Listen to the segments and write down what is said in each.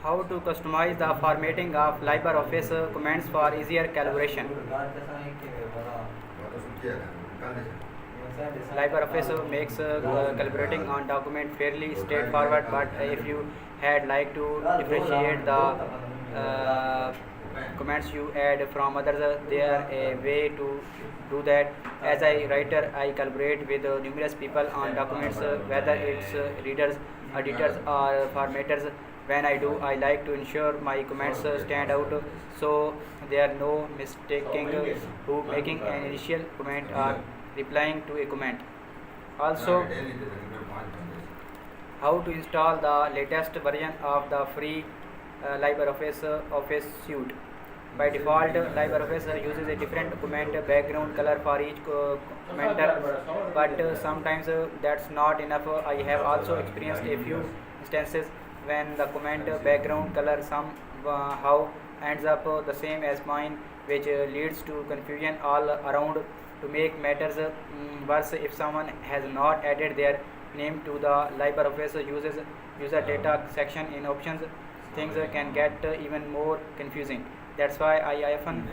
How to customize the formatting of LibreOffice comments for easier collaboration. LibreOffice makes collaborating on document fairly straightforward, but if you had like to differentiate the comments you add from others, there a way to do that. As a writer, I collaborate with numerous people on documents, whether it's readers, editors, or formatters. When I do, I like to ensure my comments stand out, so there are no mistaking who making an initial comment or replying to a comment. Also, how to install the latest version of the free LibreOffice Office suite. By default, LibreOffice uses a different comment background color for each commenter, but sometimes that's not enough. I have also experienced a few instances when the comment background color somehow ends up the same as mine, which leads to confusion all around. To make matters worse, if someone has not added their name to the LibreOffice uses user data section in options, things can get even more confusing. That's why I often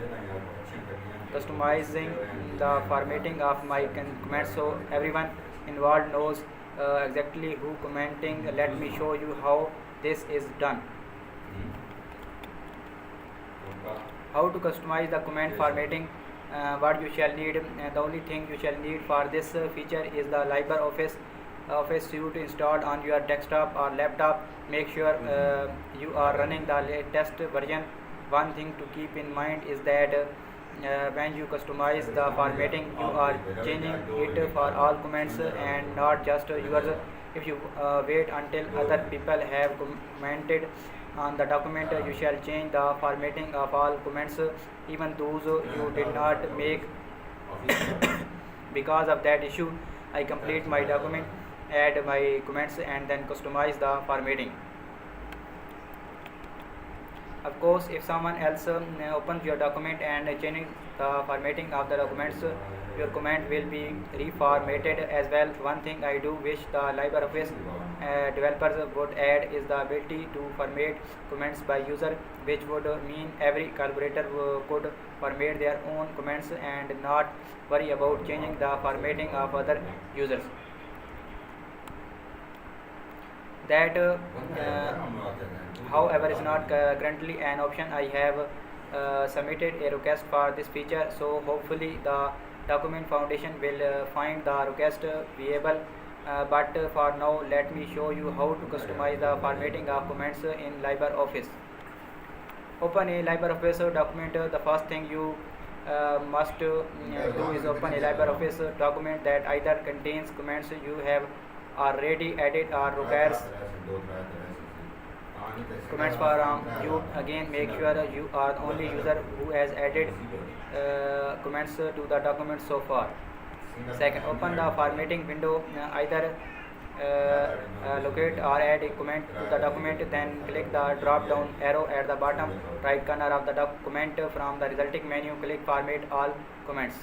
customizing the formatting of my comments so everyone involved knows exactly who commenting. Let me show you how this is done. How to customize the comment formatting. What you shall need, the only thing you shall need for this feature is the LibreOffice Office suite installed on your desktop or laptop. Make sure you are running the latest version. One thing to keep in mind is that when you customize the formatting, you are changing it for all comments and not just yours. If you wait until other people have commented on the document, you shall change the formatting of all comments, even those you did not make. Because of that issue, I complete my document, add my comments, and then customize the formatting. Of course, if someone else opens your document and changes the formatting of the documents, your comment will be reformatted as well. One thing I do wish the LibreOffice developers would add is the ability to format comments by user, which would mean every collaborator could format their own comments and not worry about changing the formatting of other users. That however is not currently an option. I have submitted a request for this feature, so hopefully the document foundation will find the request viable. But for now, let me show you how to customize the formatting of comments in LibreOffice. Open a LibreOffice document. The first thing you must do is open a LibreOffice document that either contains comments you have already added or requires comments from you. Again, make sure you are the only user who has added comments to the document so far. Second, open the formatting window. Either locate or add a comment to the document, then click the drop down arrow at the bottom right corner of the document. From the resulting menu, click format all comments.